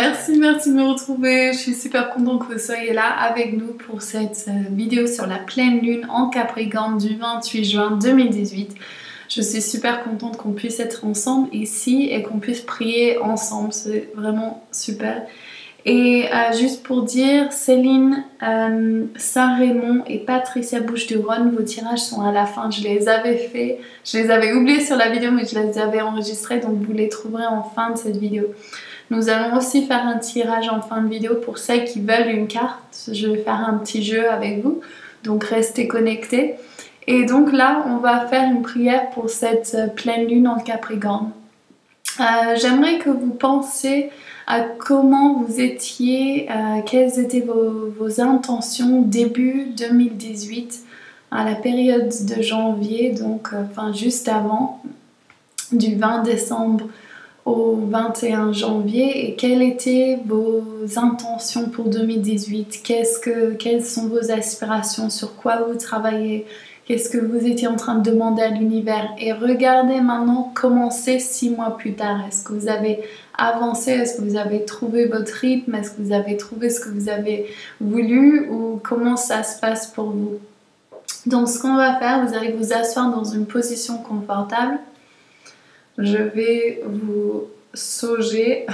merci de me retrouver. Je suis super contente que vous soyez là avec nous pour cette vidéo sur la pleine lune en Capricorne du 28 juin 2018. Je suis super contente qu'on puisse être ensemble ici et qu'on puisse prier ensemble, c'est vraiment super. Et juste pour dire, Céline Saint-Raymond et Patricia Bouche-du-Rhône, vos tirages sont à la fin. Je les avais fait, je les avais oubliés sur la vidéo, mais je les avais enregistrés, donc vous les trouverez en fin de cette vidéo. Nous allons aussi faire un tirage en fin de vidéo pour celles qui veulent une carte. Je vais faire un petit jeu avec vous, donc restez connectés. Et donc là, on va faire une prière pour cette pleine lune en Capricorne. J'aimerais que vous pensiez à comment vous étiez, quelles étaient vos intentions début 2018, à la période de janvier, donc juste avant, du 20 décembre au 21 janvier, et quelles étaient vos intentions pour 2018, quelles sont vos aspirations, sur quoi vous travaillez, qu'est-ce que vous étiez en train de demander à l'univers. Et regardez maintenant comment c'est 6 mois plus tard. Est-ce que vous avez avancé? Est-ce que vous avez trouvé votre rythme? Est-ce que vous avez trouvé ce que vous avez voulu? Ou comment ça se passe pour vous? Donc ce qu'on va faire, vous allez vous asseoir dans une position confortable. Je vais vous sauger.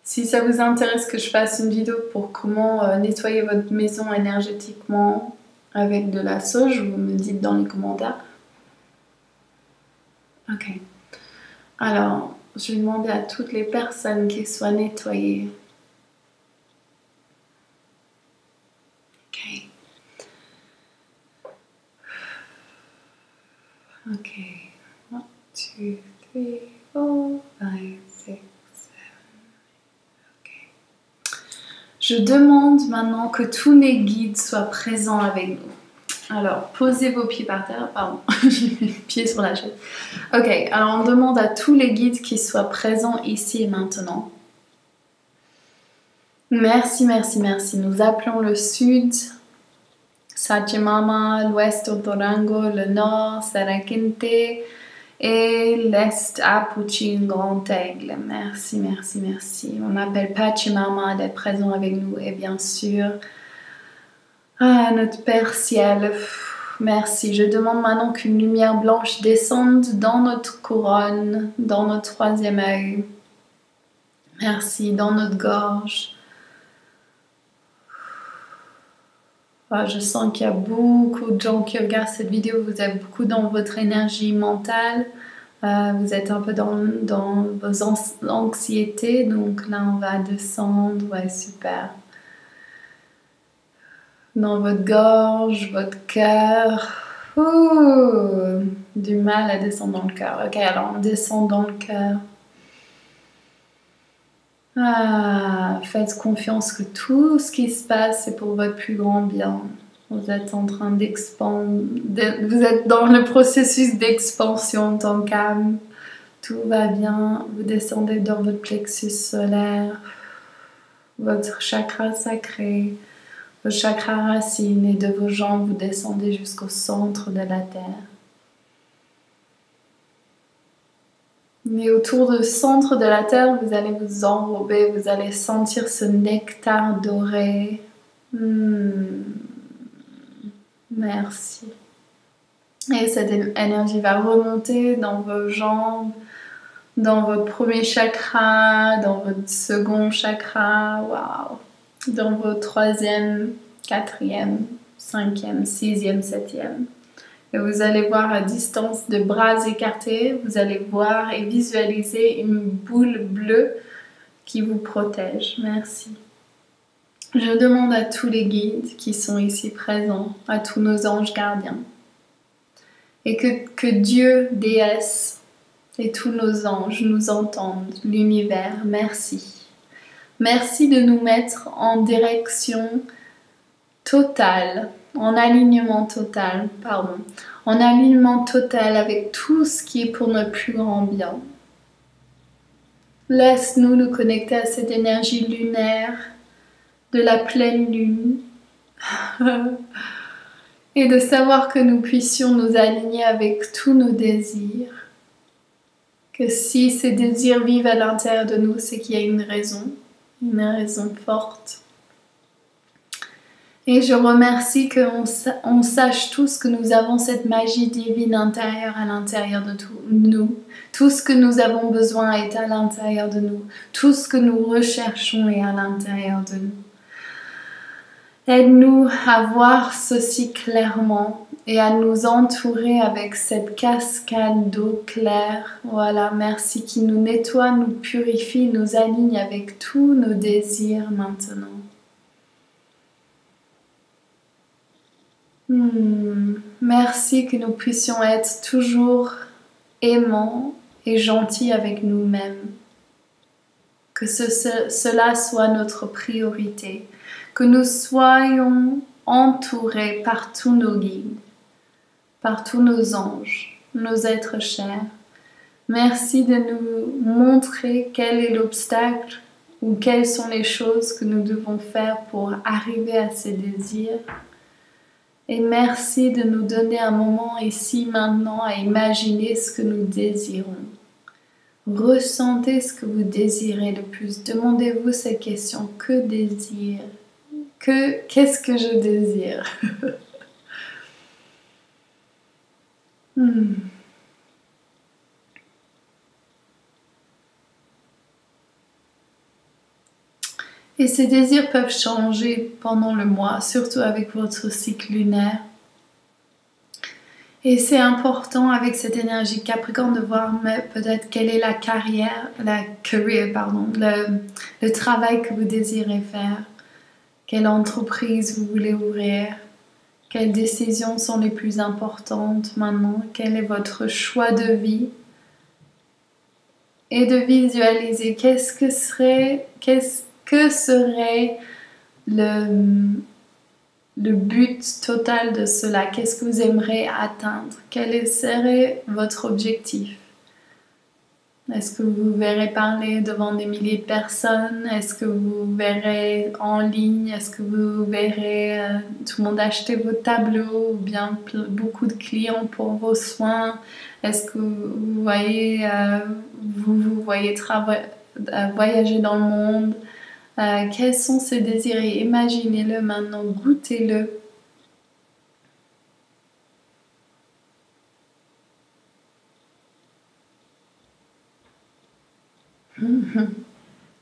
Si ça vous intéresse que je fasse une vidéo pour comment nettoyer votre maison énergétiquement avec de la sauge, vous me dites dans les commentaires. Ok. Alors, je vais demander à toutes les personnes qui soient nettoyées. Ok. Ok. 1, 2, 3, 4, 5, 6, 7. Ok. Je demande maintenant que tous les guides soient présents avec nous. Alors, posez vos pieds par terre. Pardon, j'ai mis le pied sur la chaise. Ok, alors on demande à tous les guides qui soient présents ici et maintenant. Merci, merci, merci. Nous appelons le sud, Sachimama, l'ouest, Otorango, le nord, Saraquinte, et l'est, Apuchin, Grand Aigle. Merci, merci, merci. On appelle Pachamama d'être présent avec nous et bien sûr, notre Père Ciel. Merci. Je demande maintenant qu'une lumière blanche descende dans notre couronne, dans notre troisième œil. Merci. Dans notre gorge. Je sens qu'il y a beaucoup de gens qui regardent cette vidéo. Vous êtes beaucoup dans votre énergie mentale. Vous êtes un peu dans vos anxiétés. Donc là, on va descendre. Ouais, super. Dans votre gorge, votre cœur. Du mal à descendre dans le cœur. Ok, alors on descend dans le cœur. Faites confiance que tout ce qui se passe, c'est pour votre plus grand bien. Vous êtes en train d'expandre. Vous êtes dans le processus d'expansion, tant calme. Tout va bien. Vous descendez dans votre plexus solaire, votre chakra sacré, vos chakras racines, et de vos jambes, vous descendez jusqu'au centre de la terre. Mais autour du centre de la terre, vous allez vous enrober, vous allez sentir ce nectar doré. Merci. Et cette énergie va remonter dans vos jambes, dans votre premier chakra, dans votre second chakra, waouh, dans votre troisième, quatrième, cinquième, sixième, septième. Et vous allez voir à distance de bras écartés, vous allez voir et visualiser une boule bleue qui vous protège. Merci. Je demande à tous les guides qui sont ici présents, à tous nos anges gardiens, et que Dieu, déesse, et tous nos anges nous entendent, l'univers, merci. Merci de nous mettre en direction totale, en alignement total avec tout ce qui est pour notre plus grand bien. Laisse-nous nous connecter à cette énergie lunaire de la pleine lune et de savoir que nous puissions nous aligner avec tous nos désirs. Que si ces désirs vivent à l'intérieur de nous, c'est qu'il y a une raison. une raison forte. Et je remercie qu'on sache tous que nous avons cette magie divine intérieure à l'intérieur de nous. Tout ce que nous avons besoin est à l'intérieur de nous. Tout ce que nous recherchons est à l'intérieur de nous. Aide-nous à voir ceci clairement et à nous entourer avec cette cascade d'eau claire. Voilà, merci, qui nous nettoie, nous purifie, nous aligne avec tous nos désirs maintenant. Merci que nous puissions être toujours aimants et gentils avec nous-mêmes. Que cela soit notre priorité. Que nous soyons entourés par tous nos guides, par tous nos anges, nos êtres chers. Merci de nous montrer quel est l'obstacle ou quelles sont les choses que nous devons faire pour arriver à ces désirs. Et merci de nous donner un moment ici, maintenant, à imaginer ce que nous désirons. Ressentez ce que vous désirez le plus. Demandez-vous cette question. Que désire? Qu'est-ce que je désire? Et ces désirs peuvent changer pendant le mois, surtout avec votre cycle lunaire. Et c'est important avec cette énergie Capricorne de voir peut-être quelle est le travail que vous désirez faire, quelle entreprise vous voulez ouvrir, quelles décisions sont les plus importantes maintenant, quel est votre choix de vie, et de visualiser qu'est-ce que serait le but total de cela. Qu'est-ce que vous aimeriez atteindre? Quel serait votre objectif? Est-ce que vous verrez parler devant des milliers de personnes? Est-ce que vous verrez en ligne? Est-ce que vous verrez tout le monde acheter vos tableaux? Ou bien beaucoup de clients pour vos soins? Est-ce que vous voyez voyager dans le monde? Quels sont ces désirs? Imaginez-le maintenant, goûtez-le.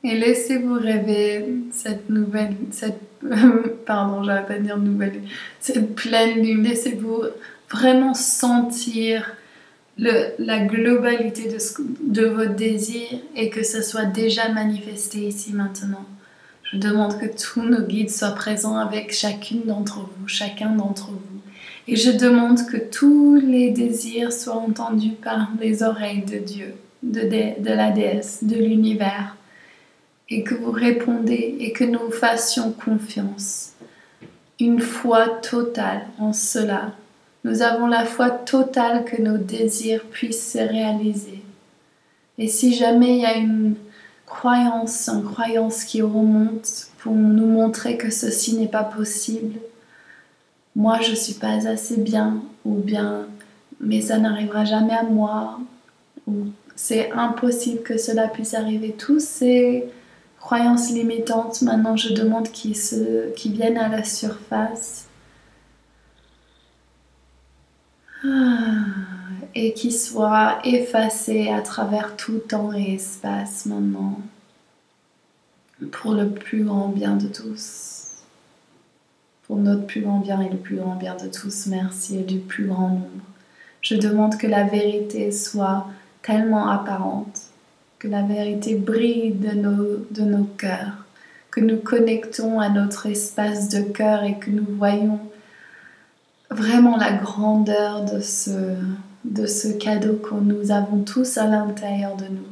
Et laissez-vous rêver cette pleine lune. Laissez-vous vraiment sentir la globalité de votre désir et que ce soit déjà manifesté ici maintenant. Je demande que tous nos guides soient présents avec chacun d'entre vous. Et je demande que tous les désirs soient entendus par les oreilles de Dieu, de la déesse, de l'univers. Et que vous répondez et que nous fassions confiance. Une foi totale en cela. Nous avons la foi totale que nos désirs puissent se réaliser. Et si jamais il y a une croyance qui remonte pour nous montrer que ceci n'est pas possible, moi je suis pas assez bien, ou bien mais ça n'arrivera jamais à moi, ou c'est impossible que cela puisse arriver, tous ces croyances limitantes, maintenant je demande qu'ils viennent à la surface et qui soit effacé à travers tout temps et espace maintenant, pour le plus grand bien de tous, pour notre plus grand bien et le plus grand bien de tous. Merci, et du plus grand nombre. Je demande que la vérité soit tellement apparente, que la vérité brille de nos cœurs, que nous connectons à notre espace de cœur et que nous voyons vraiment la grandeur de ce cadeau que nous avons tous à l'intérieur de nous.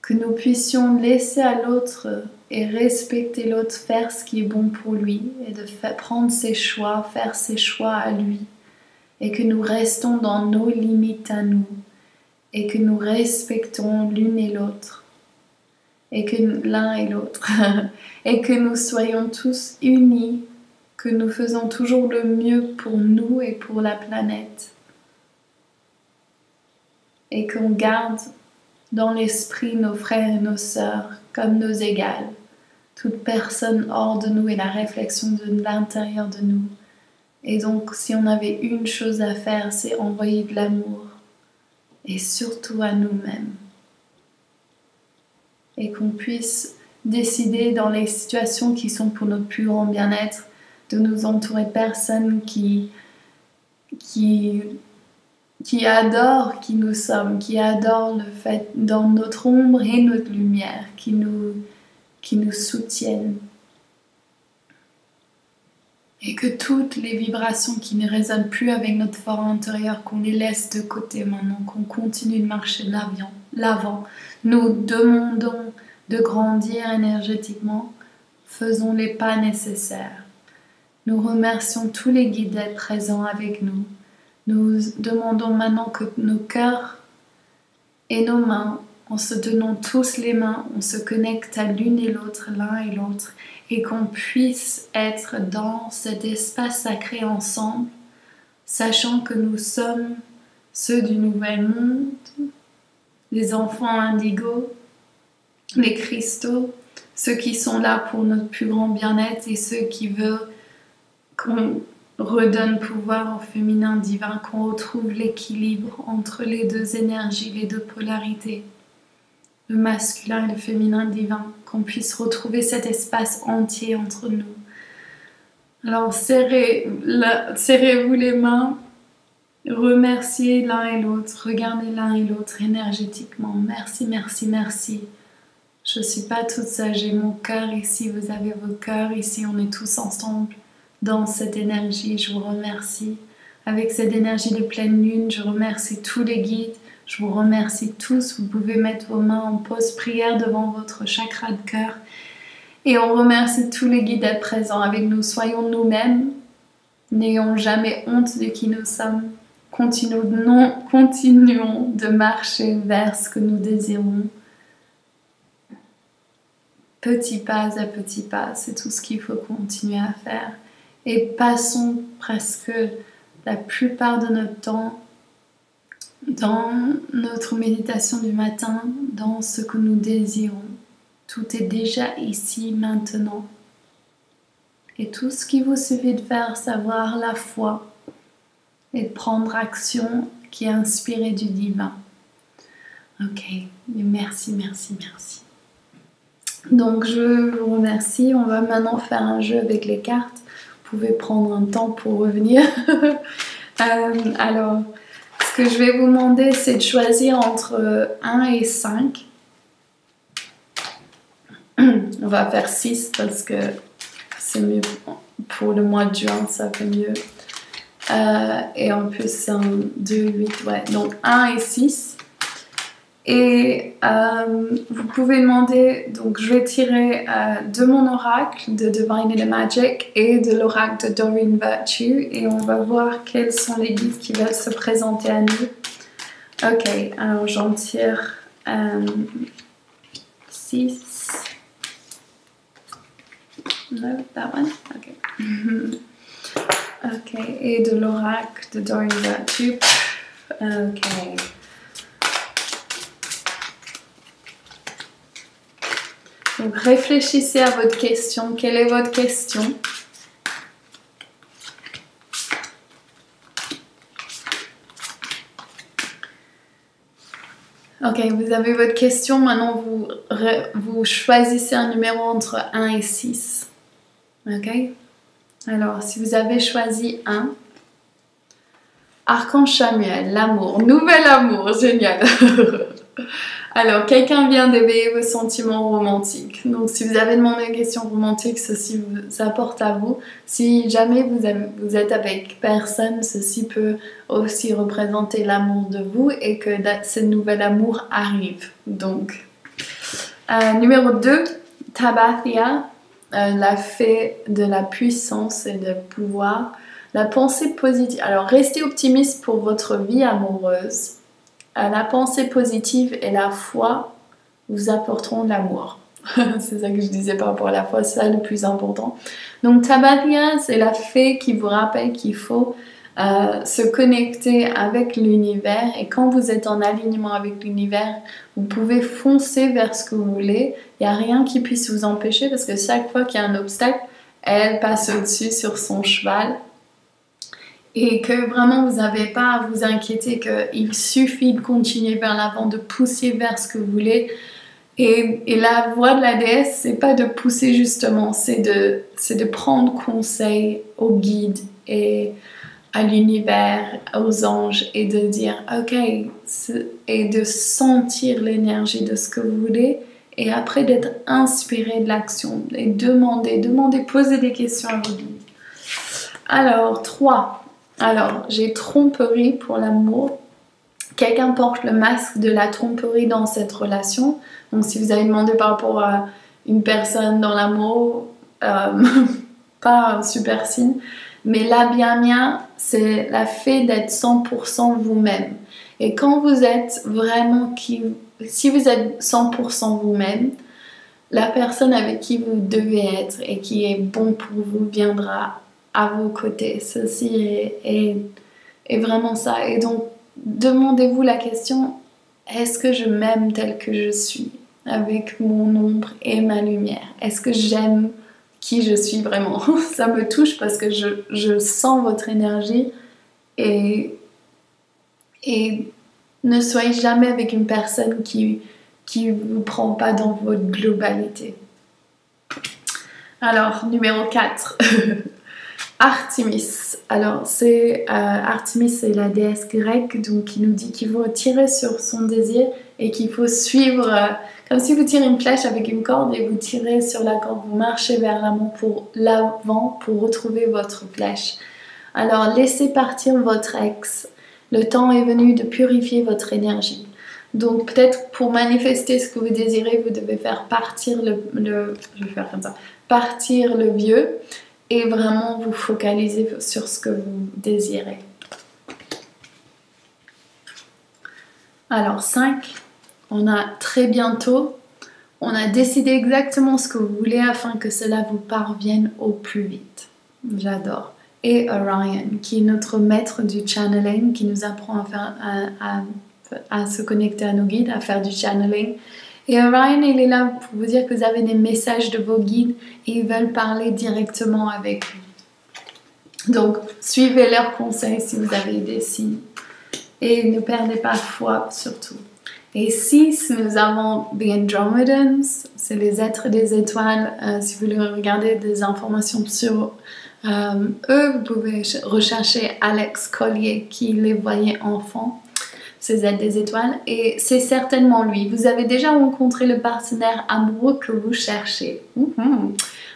Que nous puissions laisser à l'autre et respecter l'autre faire ce qui est bon pour lui et de prendre ses choix, faire ses choix à lui. Et que nous restons dans nos limites à nous et que nous respectons l'une et l'autre. Et que l'un et l'autre. Et que nous soyons tous unis, que nous faisons toujours le mieux pour nous et pour la planète. Et qu'on garde dans l'esprit nos frères et nos sœurs, comme nos égales. Toute personne hors de nous est la réflexion de l'intérieur de nous. Et donc, si on avait une chose à faire, c'est envoyer de l'amour. Et surtout à nous-mêmes. Et qu'on puisse décider dans les situations qui sont pour notre plus grand bien-être, de nous entourer de personnes qui adorent qui nous sommes, qui adorent le fait dans notre ombre et notre lumière, qui nous soutiennent. Et que toutes les vibrations qui ne résonnent plus avec notre fort intérieur, qu'on les laisse de côté maintenant, qu'on continue de marcher de l'avant. Nous demandons de grandir énergétiquement, faisons les pas nécessaires. Nous remercions tous les guides d'être présents avec nous. Nous demandons maintenant que nos cœurs et nos mains, en se donnant tous les mains, on se connecte à l'une et l'autre, l'un et l'autre, et qu'on puisse être dans cet espace sacré ensemble, sachant que nous sommes ceux du nouvel monde, les enfants indigos, les cristaux, ceux qui sont là pour notre plus grand bien-être et ceux qui veulent qu'on redonne pouvoir au féminin divin, qu'on retrouve l'équilibre entre les deux énergies, les deux polarités, le masculin et le féminin divin, qu'on puisse retrouver cet espace entier entre nous. Alors serrez-vous les mains, remerciez l'un et l'autre, regardez l'un et l'autre énergétiquement. Merci, merci, merci. Je ne suis pas toute seule, j'ai mon cœur ici, vous avez vos cœurs ici, on est tous ensemble dans cette énergie. Je vous remercie. Avec cette énergie de pleine lune, je remercie tous les guides. Je vous remercie tous. Vous pouvez mettre vos mains en pause prière devant votre chakra de cœur. Et on remercie tous les guides d'être présents avec nous. Soyons nous-mêmes. N'ayons jamais honte de qui nous sommes. Continuons de marcher vers ce que nous désirons. Petit pas à petit pas, c'est tout ce qu'il faut continuer à faire. Et passons presque la plupart de notre temps dans notre méditation du matin, dans ce que nous désirons. Tout est déjà ici, maintenant. Et tout ce qu'il vous suffit de faire, c'est avoir la foi et de prendre action qui est inspirée du divin. Ok, merci, merci, merci. Donc je vous remercie. On va maintenant faire un jeu avec les cartes. Vous pouvez prendre un temps pour revenir. Alors, ce que je vais vous demander, c'est de choisir entre 1 et 5. On va faire 6 parce que c'est mieux pour le mois de juin, ça fait mieux. Et en plus, c'est un 2, 8, ouais. Donc 1 et 6. Et vous pouvez demander, donc je vais tirer de mon oracle de Divine and Magic et de l'oracle de Doreen Virtue et on va voir quels sont les guides qui veulent se présenter à nous. Ok, alors j'en tire 6. No, that one? Ok. Ok, et de l'oracle de Doreen Virtue. Ok. Donc réfléchissez à votre question. Quelle est votre question? Ok, vous avez votre question. Maintenant, vous choisissez un numéro entre 1 et 6. Ok? Alors, si vous avez choisi 1, Archange Chamuel, l'amour, nouvel amour, génial. Alors, quelqu'un vient d'éveiller vos sentiments romantiques. Donc, si vous avez demandé une question romantique, ceci vous apporte à vous. Si jamais vous êtes avec personne, ceci peut aussi représenter l'amour de vous et que ce nouvel amour arrive. Donc, numéro 2, Tabathia, la fée de la puissance et du pouvoir. La pensée positive. Alors, restez optimiste pour votre vie amoureuse. La pensée positive et la foi vous apporteront de l'amour. C'est ça que je disais par rapport à la foi, c'est ça le plus important. Donc Tabathia, c'est la fée qui vous rappelle qu'il faut se connecter avec l'univers. Et quand vous êtes en alignement avec l'univers, vous pouvez foncer vers ce que vous voulez. Il n'y a rien qui puisse vous empêcher parce que chaque fois qu'il y a un obstacle, elle passe au-dessus sur son cheval. Et que vraiment vous n'avez pas à vous inquiéter, qu'il suffit de continuer vers l'avant, de pousser vers ce que vous voulez. Et la voie de la déesse, c'est pas de pousser justement, c'est de prendre conseil aux guides et à l'univers, aux anges, et de dire ok, et de sentir l'énergie de ce que vous voulez, et après d'être inspiré de l'action, et demander, poser des questions à vos guides. Alors, 3. Alors, j'ai tromperie pour l'amour. Quelqu'un porte le masque de la tromperie dans cette relation. Donc, si vous avez demandé par rapport à une personne dans l'amour, pas un super signe. Mais là, bien mien, c'est la fait d'être 100% vous-même. Et quand vous êtes vraiment si vous êtes 100% vous-même, la personne avec qui vous devez être et qui est bon pour vous viendra à vos côtés. Ceci est vraiment ça. Et donc, demandez-vous la question, est-ce que je m'aime tel que je suis, avec mon ombre et ma lumière? Est-ce que j'aime qui je suis vraiment? Ça me touche parce que je sens votre énergie et ne soyez jamais avec une personne qui vous prend pas dans votre globalité. Alors, numéro 4. Artémis. Alors, Artémis, c'est la déesse grecque, donc qui nous dit qu'il faut tirer sur son désir et qu'il faut suivre, comme si vous tirez une flèche avec une corde et vous tirez sur la corde, vous marchez vers l'avant pour retrouver votre flèche. Alors, laissez partir votre ex. Le temps est venu de purifier votre énergie. Donc, peut-être pour manifester ce que vous désirez, vous devez faire partir je vais faire comme ça, partir le vieux. Et vraiment vous focaliser sur ce que vous désirez. Alors 5, on a très bientôt, on a décidé exactement ce que vous voulez afin que cela vous parvienne au plus vite. J'adore. Et Orion, qui est notre maître du channeling, qui nous apprend à se connecter à nos guides, à faire du channeling. Et Orion, il est là pour vous dire que vous avez des messages de vos guides et ils veulent parler directement avec vous. Donc, suivez leurs conseils si vous avez des signes. Et ne perdez pas foi surtout. Et 6, nous avons The Andromedans, c'est les êtres des étoiles. Si vous voulez regarder des informations sur eux, vous pouvez rechercher Alex Collier qui les voyait enfants. Ces êtres des étoiles, et c'est certainement lui. Vous avez déjà rencontré le partenaire amoureux que vous cherchez.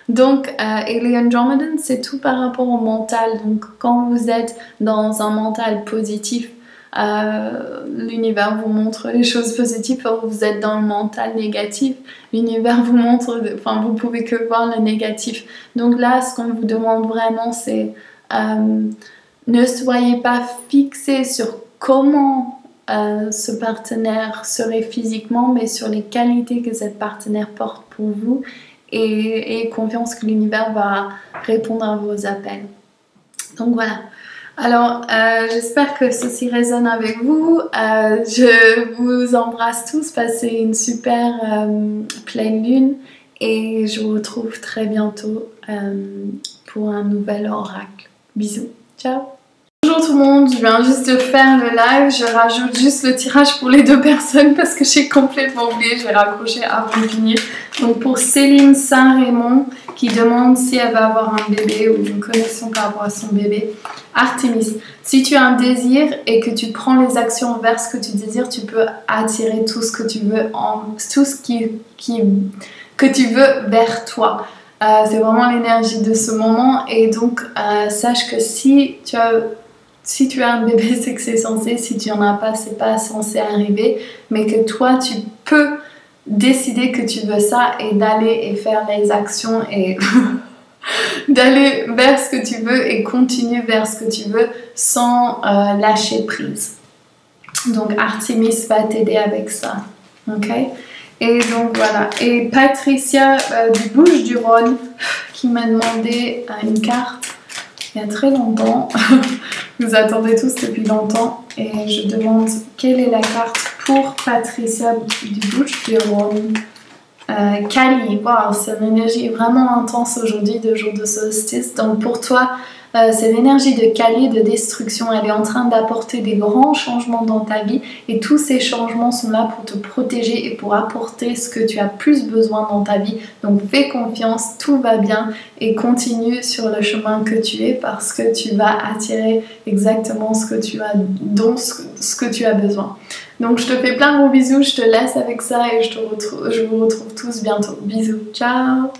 Donc, et les Andromedans, c'est tout par rapport au mental. Donc, quand vous êtes dans un mental positif, l'univers vous montre les choses positives. Quand vous êtes dans le mental négatif, l'univers vous montre, vous pouvez que voir le négatif. Donc là, ce qu'on vous demande vraiment, c'est ne soyez pas fixés sur comment ce partenaire serait physiquement, mais sur les qualités que cette partenaire porte pour vous, et confiance que l'univers va répondre à vos appels. Donc voilà. Alors, j'espère que ceci résonne avec vous. Je vous embrasse tous. Passez une super pleine lune et je vous retrouve très bientôt pour un nouvel oracle. Bisous. Ciao. Bonjour tout le monde, je viens juste de faire le live, je rajoute juste le tirage pour les 2 personnes parce que j'ai complètement oublié, je vais raccrocher avant de finir. Donc pour Céline Saint-Raymond qui demande si elle va avoir un bébé ou une connexion par rapport à son bébé. Artémis, si tu as un désir et que tu prends les actions vers ce que tu désires, tu peux attirer tout ce que tu veux, tout ce que tu veux vers toi. C'est vraiment l'énergie de ce moment et donc sache que si tu as un bébé, c'est que c'est censé, si tu n'en as pas, c'est pas censé arriver, mais que toi, tu peux décider que tu veux ça et d'aller et faire les actions et d'aller vers ce que tu veux et continuer vers ce que tu veux sans lâcher prise. Donc Artémis va t'aider avec ça, ok? Et donc voilà, et Patricia du Bouches-du-Rhône qui m'a demandé une carte il y a très longtemps. vous attendez tous depuis longtemps et je demande quelle est la carte pour Patricia du Bouche du Rhône. Kali, wow, c'est une énergie vraiment intense aujourd'hui, de jour de solstice. Donc pour toi, c'est l'énergie de Kali, de destruction. Elle est en train d'apporter des grands changements dans ta vie et tous ces changements sont là pour te protéger et pour apporter ce que tu as plus besoin dans ta vie. Donc fais confiance, tout va bien et continue sur le chemin que tu es parce que tu vas attirer exactement ce que tu as, dont ce que tu as besoin. Donc je te fais plein de gros bisous, je te laisse avec ça et je vous retrouve tous bientôt. Bisous, ciao!